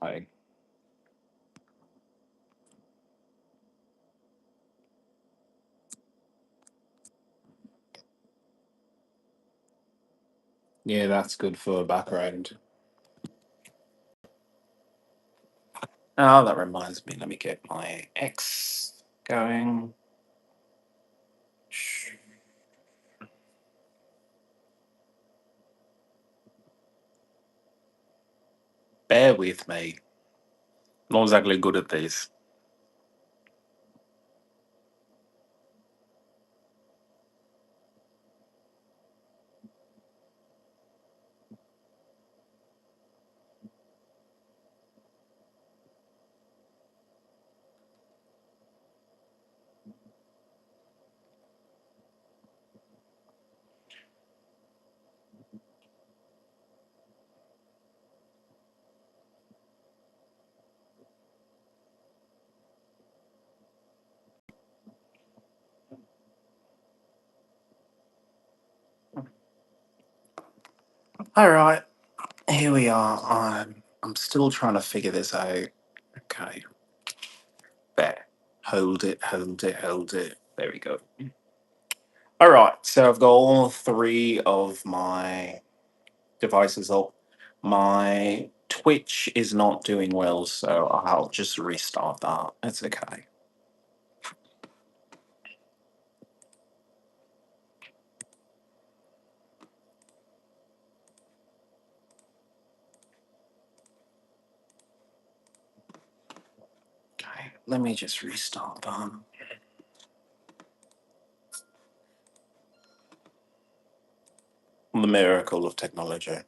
Like, yeah, that's good for background. Oh, that reminds me. Let me get my X going. Bear with me. Not exactly good at this. All right, here we are. I'm still trying to figure this out. Okay, there. Hold it, hold it, hold it. There we go. All right, so I've got all three of my devices up. My Twitch is not doing well, so I'll just restart that. It's okay. Okay, let me just restart that. The miracle of technology.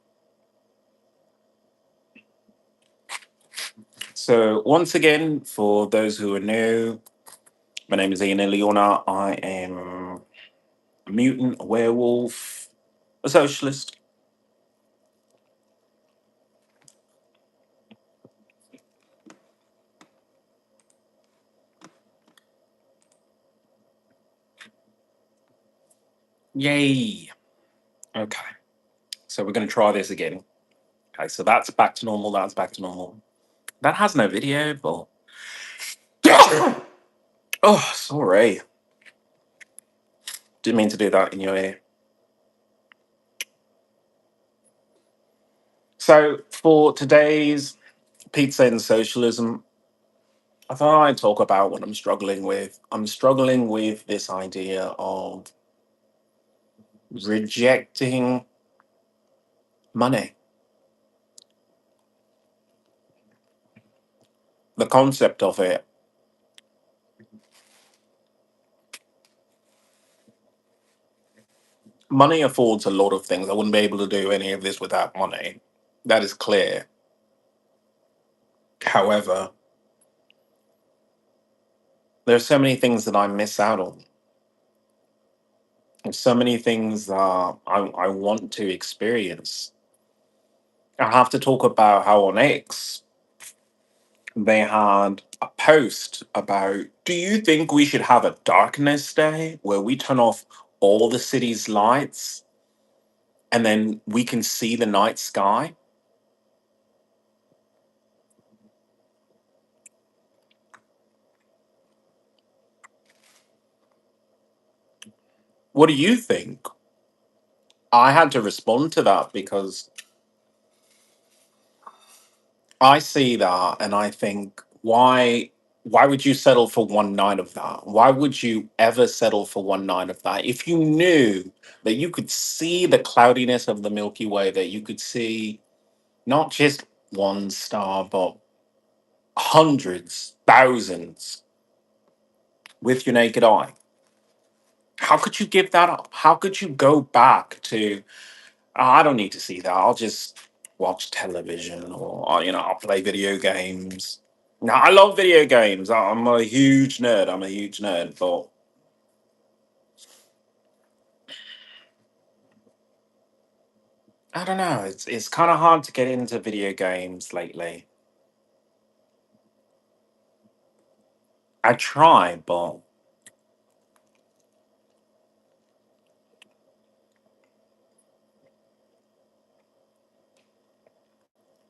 So, once again, for those who are new, my name is Ian Leona. I am a mutant, a werewolf, a socialist. Yay! Okay, so we're going to try this again. Okay, so that's back to normal. That's back to normal. That has no video, but. Oh, sorry. Didn't mean to do that in your ear. So, for today's Pizza and Socialism, I thought I'd talk about what I'm struggling with. I'm struggling with this idea of rejecting money. The concept of it. Money affords a lot of things. I wouldn't be able to do any of this without money. That is clear. However, there's so many things that I miss out on. There's so many things that I want to experience. I have to talk about how on X they had a post about, do you think we should have a darkness day where we turn off all the city's lights and then we can see the night sky? What do you think? I had to respond to that because I see that and I think, why would you settle for one night of that? Why would you ever settle for one night of that? If you knew that you could see the cloudiness of the Milky Way, that you could see not just one star, but hundreds, thousands with your naked eye. How could you give that up? How could you go back to, "Oh, I don't need to see that. I'll just watch television or, I'll play video games." Now, I love video games. I'm a huge nerd. I'm a huge nerd. But I don't know. It's kind of hard to get into video games lately. I try, but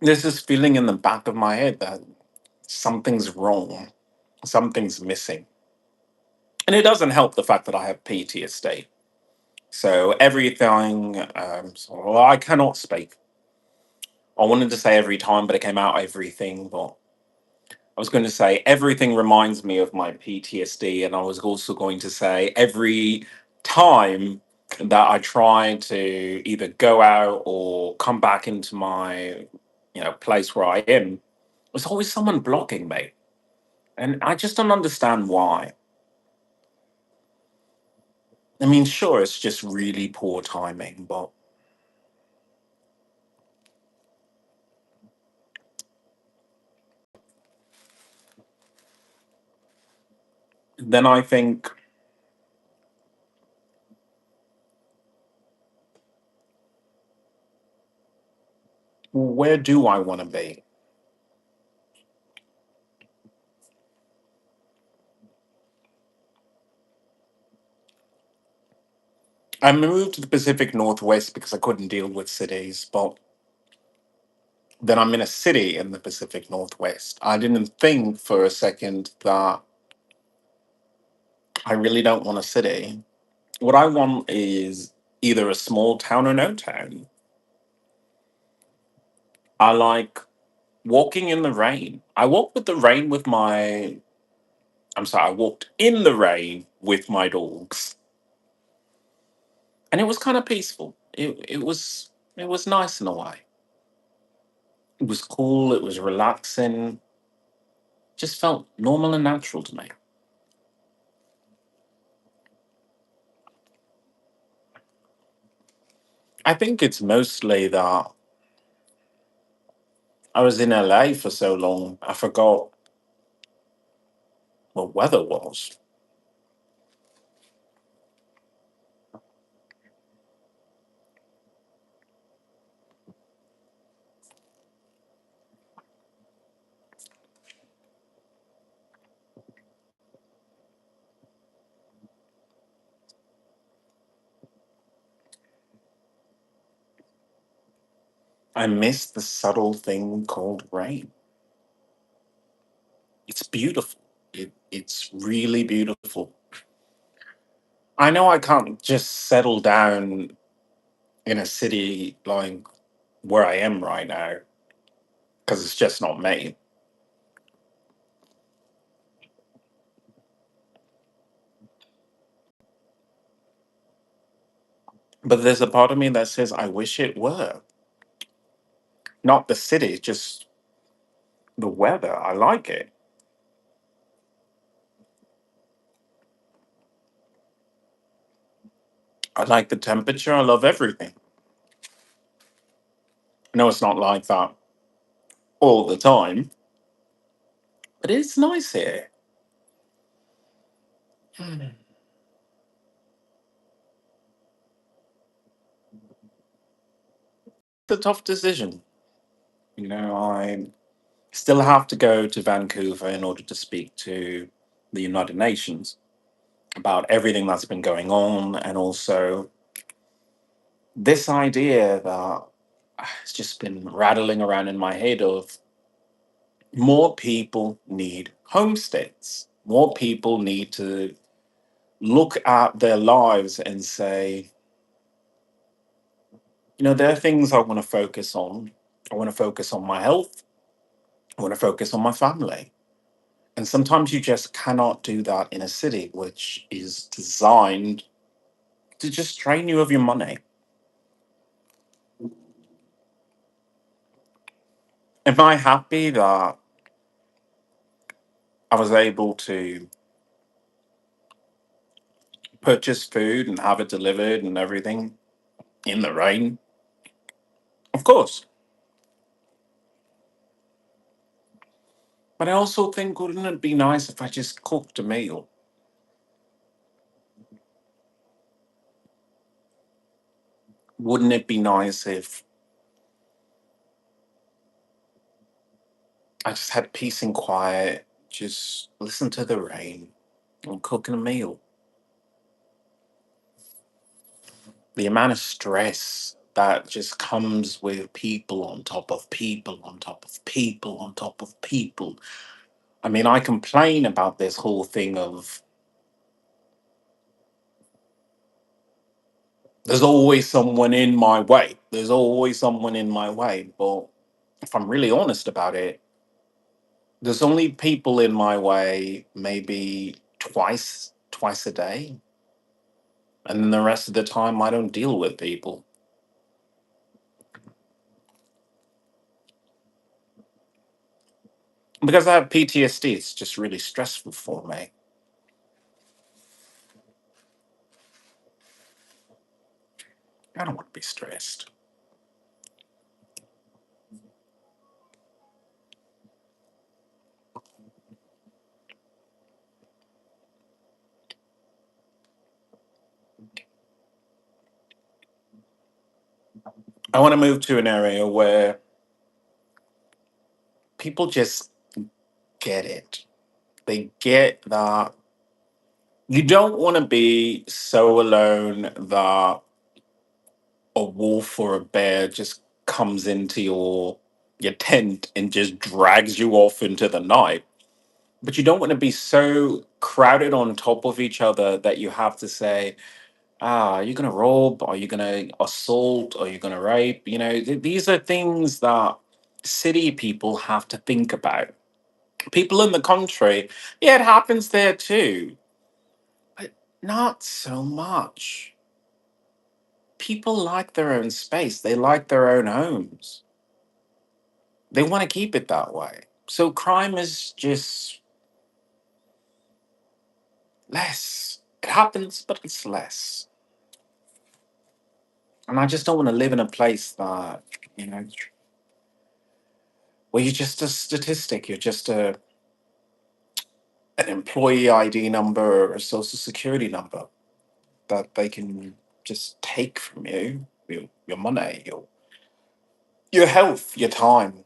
There's this feeling in the back of my head that something's wrong, something's missing. And it doesn't help the fact that I have PTSD. So everything, well, I cannot speak. I wanted to say every time, but it came out everything. But I was going to say everything reminds me of my PTSD. And I was also going to say every time that I try to either go out or come back into my, place where I am, there's always someone blocking me. And I just don't understand why. I mean, sure, it's just really poor timing, but then I think, where do I want to be? I moved to the Pacific Northwest because I couldn't deal with cities, but then I'm in a city in the Pacific Northwest. I didn't think for a second that I really don't want a city. What I want is either a small town or no town. I like walking in the rain. I walked with the rain with my, I'm sorry, I walked in the rain with my dogs. And it was kind of peaceful. It was nice in a way. It was cool, it was relaxing, just felt normal and natural to me. I think it's mostly that I was in LA for so long, I forgot what weather was. I miss the subtle thing called rain. It's beautiful. It's really beautiful. I know I can't just settle down in a city like where I am right now because it's just not me. But there's a part of me that says I wish it were. Not the city, just the weather. I like it. I like the temperature. I love everything. I know it's not like that all the time, but it's nice here. Hmm. It's a tough decision. I still have to go to Vancouver in order to speak to the United Nations about everything that's been going on, and also this idea that has just been rattling around in my head of more people need homesteads. More people need to look at their lives and say, there are things I want to focus on. I want to focus on my health. I want to focus on my family. And sometimes you just cannot do that in a city, which is designed to just drain you of your money. Am I happy that I was able to purchase food and have it delivered and everything in the rain? Of course. But I also think, wouldn't it be nice if I just cooked a meal? Wouldn't it be nice if I just had peace and quiet, just listen to the rain and cooking a meal? The amount of stress. that just comes with people on top of people on top of people on top of people. I mean, I complain about this whole thing of there's always someone in my way. There's always someone in my way. But if I'm really honest about it, there's only people in my way maybe twice a day. And then the rest of the time, I don't deal with people. Because I have PTSD, it's just really stressful for me. I don't want to be stressed. I want to move to an area where people just get it. They get that you don't want to be so alone that a wolf or a bear just comes into your tent and just drags you off into the night. But you don't want to be so crowded on top of each other that you have to say, are you going to rob? Are you going to assault? Are you going to rape? These are things that city people have to think about. People in the country, yeah, it happens there too, but not so much. People like their own space, they like their own homes. They want to keep it that way. So crime is just less. It happens, but it's less. And I just don't want to live in a place that, you know, where you're just a statistic. You're just an employee ID number or a social security number that they can just take from you, your money, your health, your time.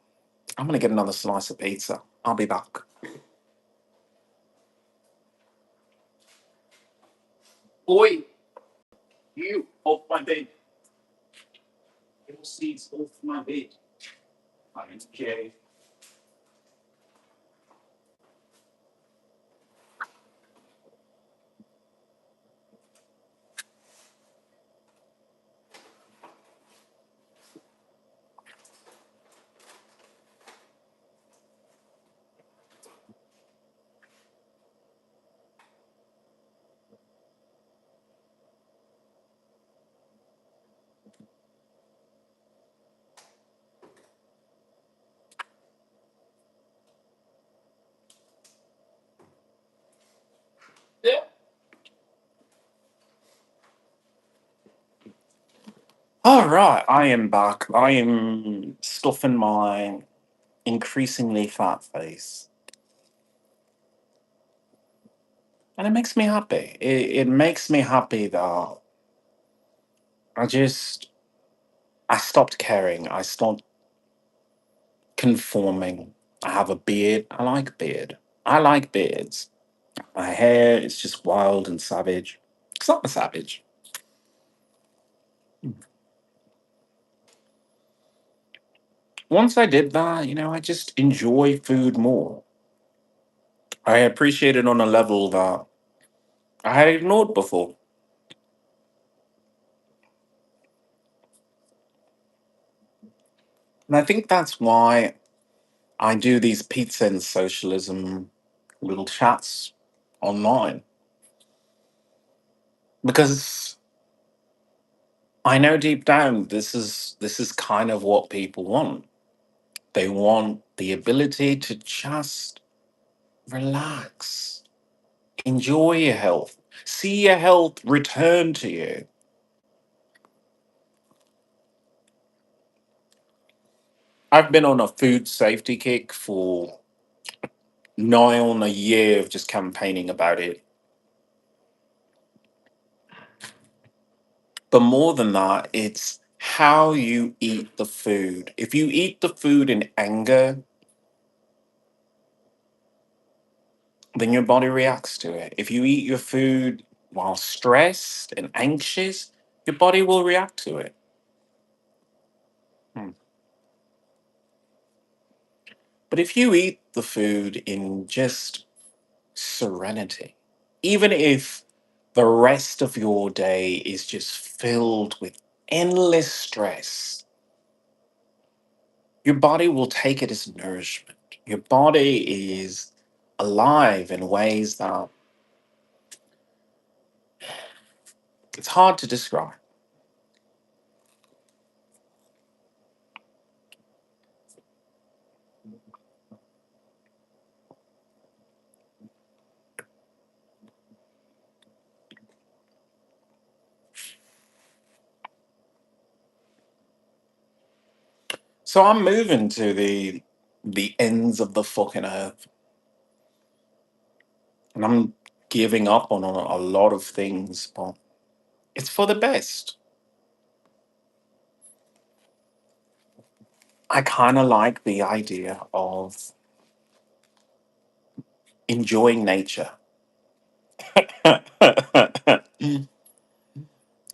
I'm gonna get another slice of pizza. I'll be back. Oi, you off my bed. Your seats off my bed. I'm okay. Yeah. All right, I am back. I am stuffing my increasingly fat face, and it makes me happy. It makes me happy that I just I stopped caring. I stopped conforming. I have a beard. I like beard. I like beards. My hair is just wild and savage. It's not a savage. Once I did that, I just enjoy food more. I appreciate it on a level that I had ignored before. And I think that's why I do these pizza and socialism little chats online. Because I know deep down this is kind of what people want. They want the ability to just relax, enjoy your health, see your health return to you. I've been on a food safety kick for nigh on a year of just campaigning about it. But more than that, it's how you eat the food. If you eat the food in anger, then your body reacts to it. If you eat your food while stressed and anxious, your body will react to it. Hmm. But if you eat the food in just serenity, even if the rest of your day is just filled with endless stress, your body will take it as nourishment. Your body is alive in ways that it's hard to describe. So I'm moving to the ends of the fucking earth, and I'm giving up on a lot of things, but it's for the best. I kind of like the idea of enjoying nature.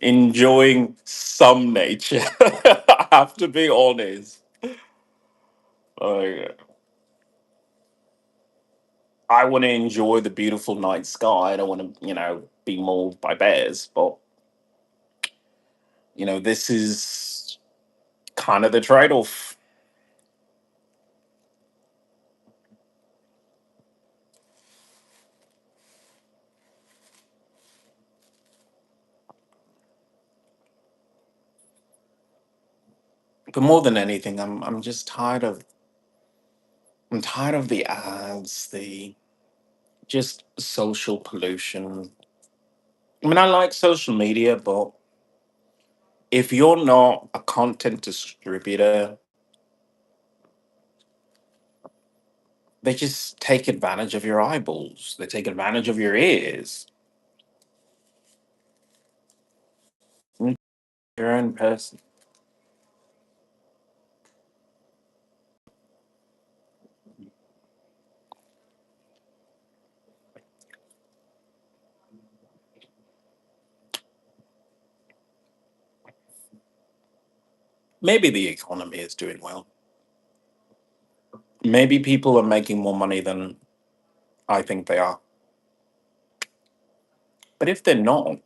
Enjoying some nature. I have to be honest. Like, I want to enjoy the beautiful night sky. I don't want to, be mauled by bears. But, this is kind of the trade off. But more than anything, I'm just tired of the ads, the just social pollution. I mean, I like social media, but if you're not a content distributor, they just take advantage of your eyeballs. They take advantage of your ears. Your own person. Maybe the economy is doing well. Maybe people are making more money than I think they are. But if they're not,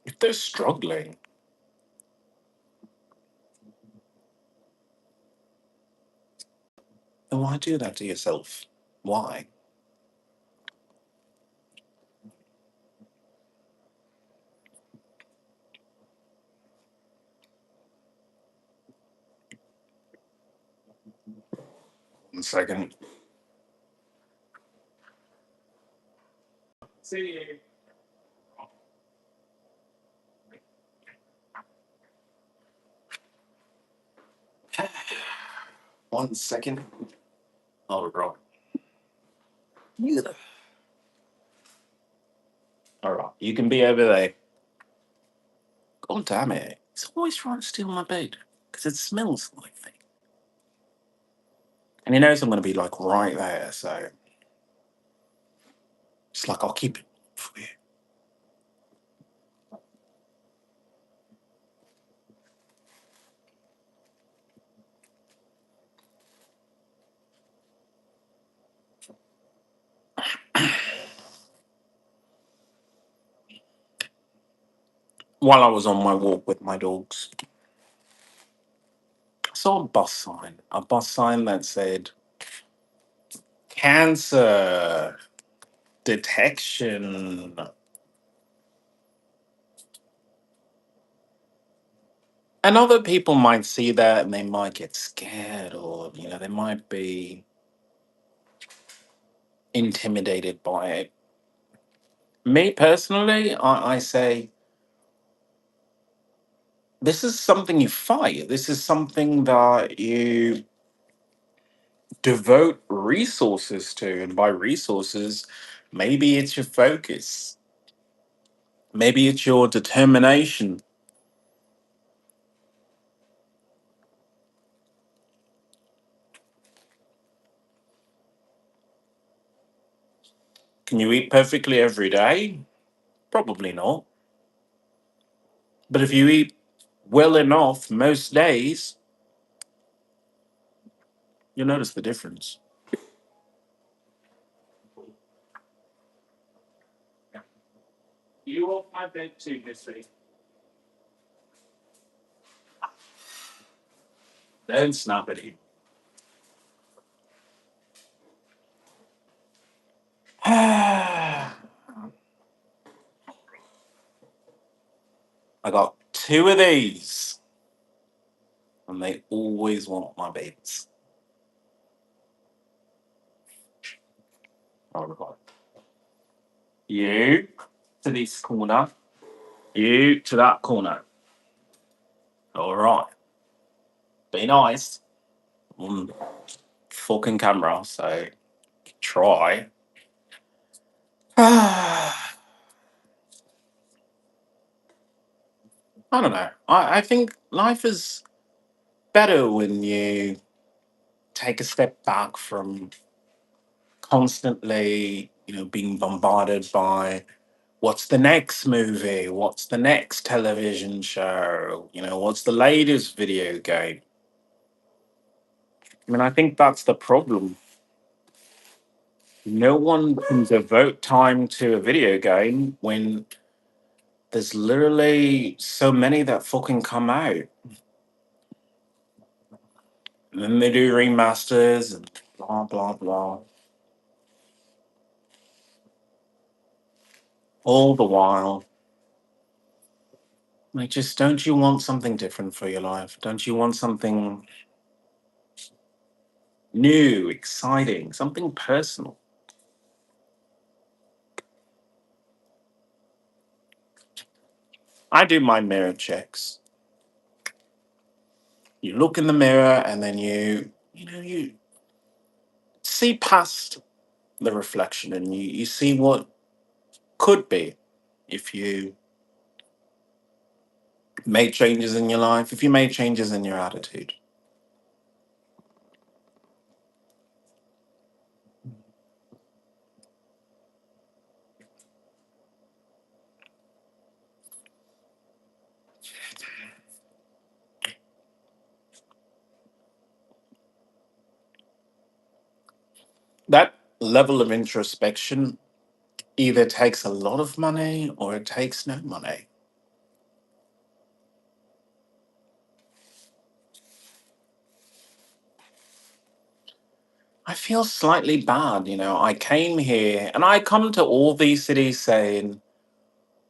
if they're struggling, then why do that to yourself? Why? 1 second. See. 1 second. Oh, bro. Yeah. All right. You can be over there. God damn it. He's always trying to steal my bed because it smells like me. And he knows I'm going to be like right there. So it's like, I'll keep it for you. While I was on my walk with my dogs, I saw a bus sign that said cancer detection. And other people might see that and they might get scared, or, they might be intimidated by it. Me personally, I say this is something you fight. This is something that you devote resources to. And by resources, maybe it's your focus, maybe it's your determination. Can you eat perfectly every day? Probably not. But if you eat well enough most days, You'll notice the difference. You off my bed too, Missy. Don't snap at him. I got two of these, and they always want my babies. All right. You to this corner. You to that corner. All right. Be nice. Fucking camera, so try. I don't know. I think life is better when you take a step back from constantly, being bombarded by what's the next movie, what's the next television show, what's the latest video game. I mean, I think that's the problem. No one can devote time to a video game when there's literally so many that fucking come out. And then they do remasters and blah, blah, blah. All the while, like, just don't you want something different for your life? Don't you want something new, exciting, something personal? I do my mirror checks. You look in the mirror and then you see past the reflection and you see what could be if you made changes in your life, if you made changes in your attitude. That level of introspection either takes a lot of money or it takes no money. I feel slightly bad, I came here and I come to all these cities saying,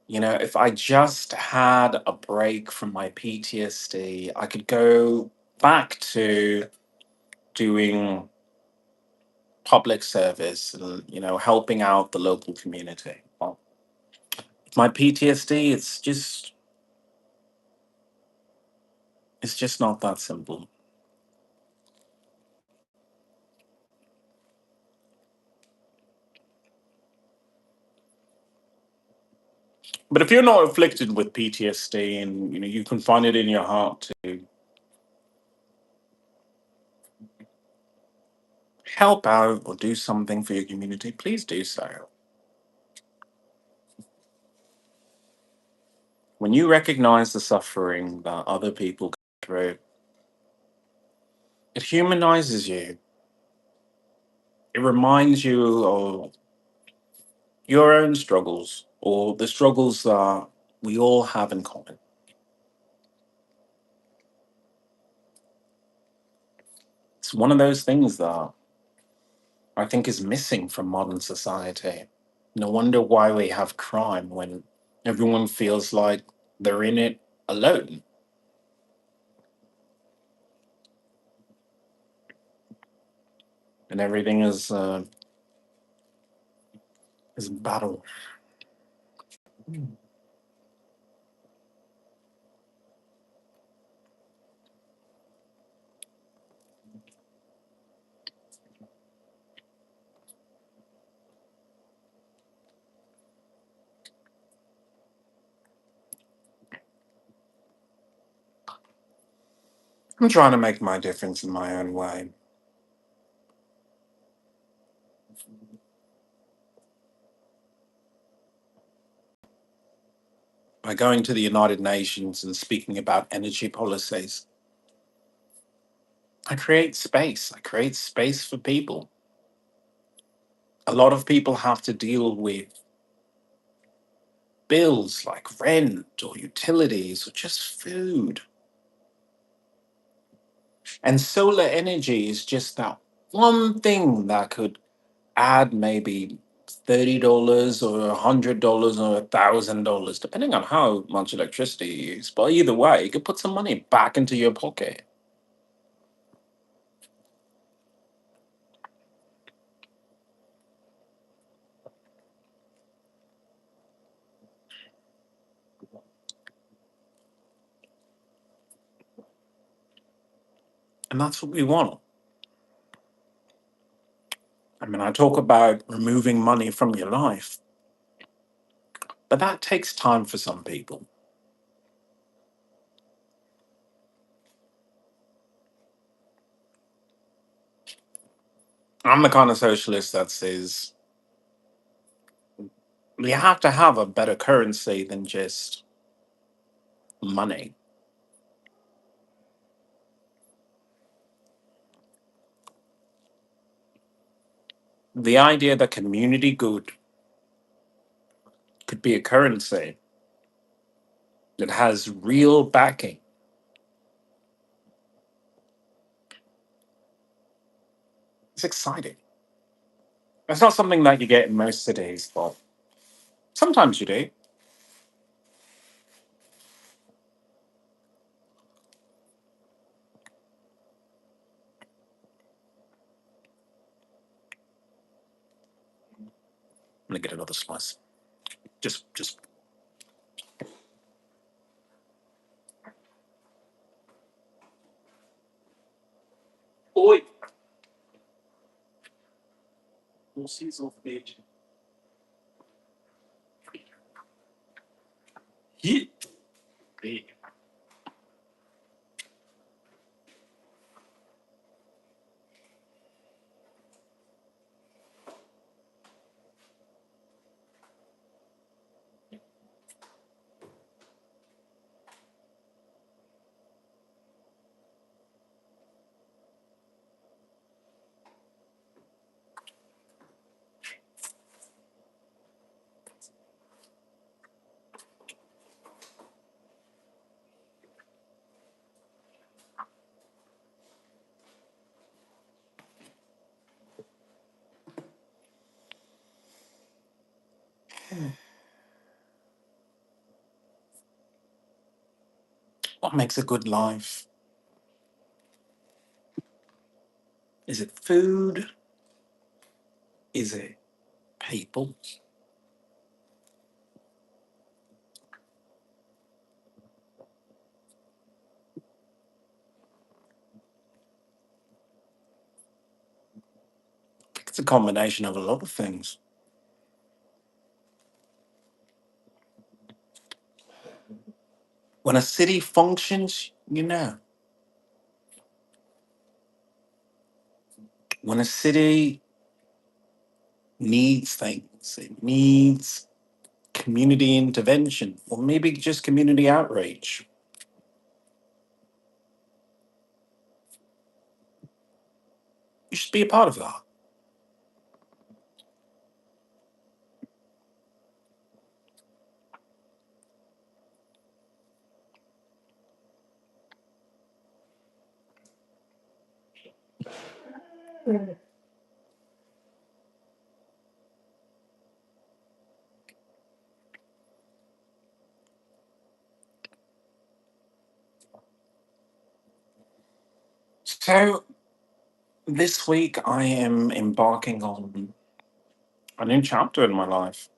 if I just had a break from my PTSD, I could go back to doing public service and, helping out the local community. Well, my PTSD, it's just not that simple. But if you're not afflicted with PTSD and you can find it in your heart to help out or do something for your community, please do so. When you recognize the suffering that other people go through, it humanizes you. It reminds you of your own struggles or the struggles that we all have in common. It's one of those things that I think is missing from modern society. No wonder why we have crime when everyone feels like they're in it alone and everything is a battle. I'm trying to make my difference in my own way. By going to the United Nations and speaking about energy policies. I create space. I create space for people. A lot of people have to deal with bills like rent or utilities or just food. And solar energy is just that one thing that could add maybe $30 or $100 or $1,000, depending on how much electricity you use. But either way, you could put some money back into your pocket. And that's what we want. I mean, I talk about removing money from your life, but that takes time for some people. I'm the kind of socialist that says we have to have a better currency than just money. The idea that community good could be a currency that has real backing. It's exciting. It's not something that you get in most cities, but sometimes you do. I'm gonna get another slice. Just. Oi. Yeah. What makes a good life? Is it food? Is it people? It's a combination of a lot of things. When a city functions, when a city needs things, it needs community intervention, or maybe just community outreach. You should be a part of that. So this week I am embarking on a new chapter in my life.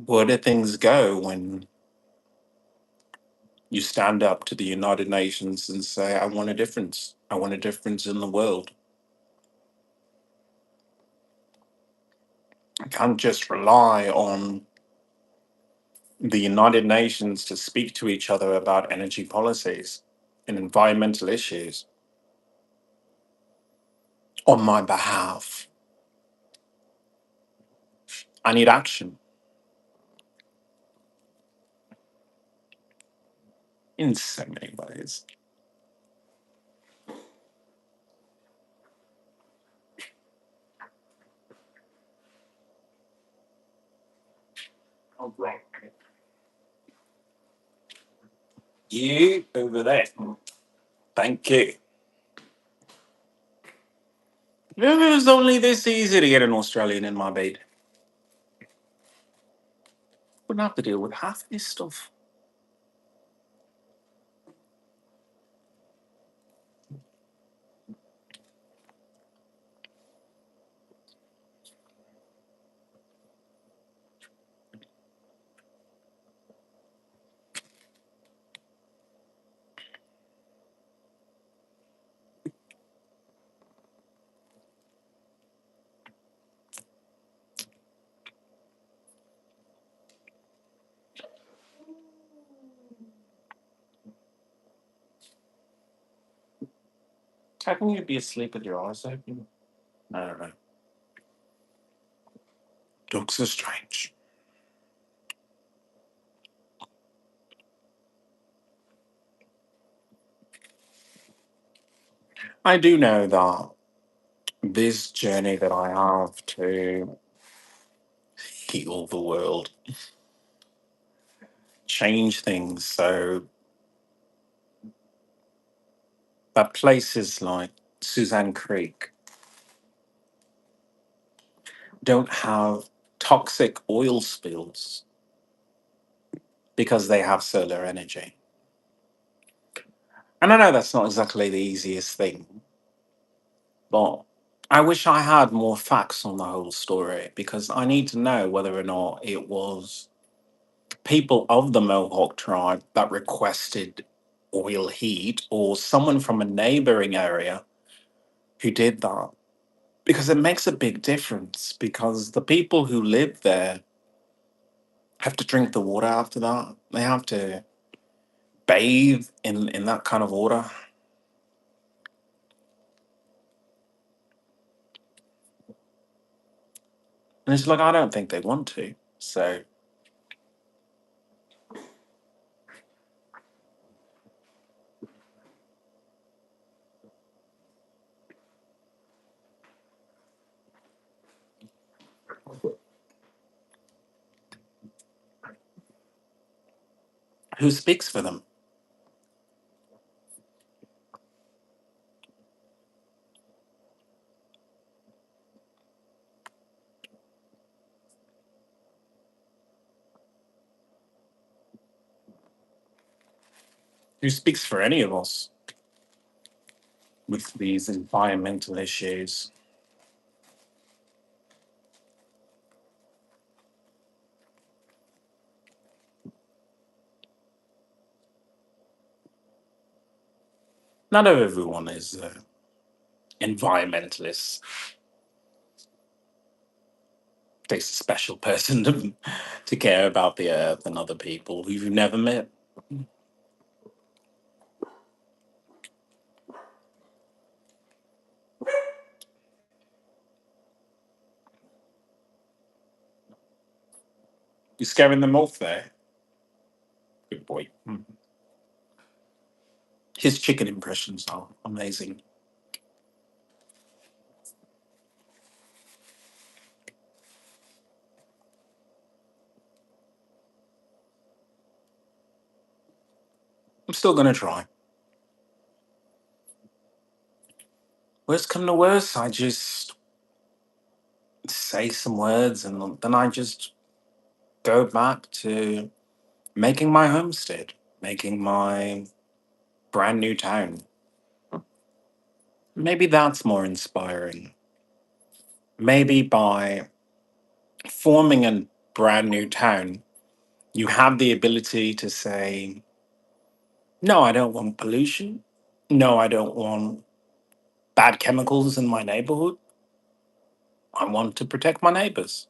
Where do things go when you stand up to the United Nations and say, I want a difference? I want a difference in the world. I can't just rely on the United Nations to speak to each other about energy policies and environmental issues on my behalf. I need action. in so many ways. Oh, right. You over there. Thank you. If it was only this easy to get an Australian in my bed, wouldn't have to deal with half this stuff. How can you be asleep with your eyes open? I don't know. Dogs are strange. I do know that this journey that I have to heal the world, change things so that places like Suzanne Creek don't have toxic oil spills because they have solar energy. And I know that's not exactly the easiest thing, but I wish I had more facts on the whole story because I need to know whether or not it was people of the Mohawk tribe that requested oil heat or someone from a neighboring area who did that. Because it makes a big difference because the people who live there have to drink the water after that. They have to bathe in that kind of water. And it's like, I don't think they want to. So who speaks for them? Who speaks for any of us with these environmental issues? Not everyone is environmentalist. Takes a special person to care about the earth and other people who you've never met. You're scaring them off there. Good boy. His chicken impressions are amazing. I'm still gonna try. Worst come to worst, I just say some words and then I just go back to making my homestead, making my brand new town. Maybe that's more inspiring. Maybe by forming a brand new town, you have the ability to say, no, I don't want pollution. No, I don't want bad chemicals in my neighborhood. I want to protect my neighbors.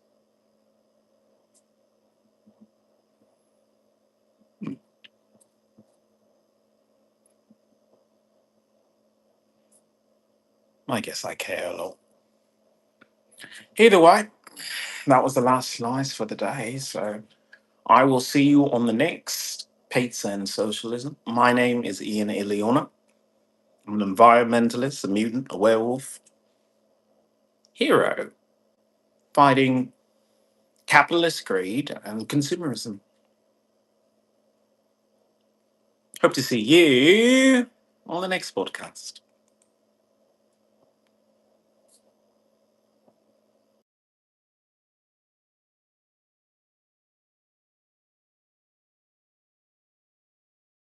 I guess I care a lot. Either way, that was the last slice for the day. So I will see you on the next. Pizza and Socialism. My name is Ian Iliona. I'm an environmentalist, a mutant, a werewolf, hero, fighting capitalist greed and consumerism. Hope to see you on the next podcast.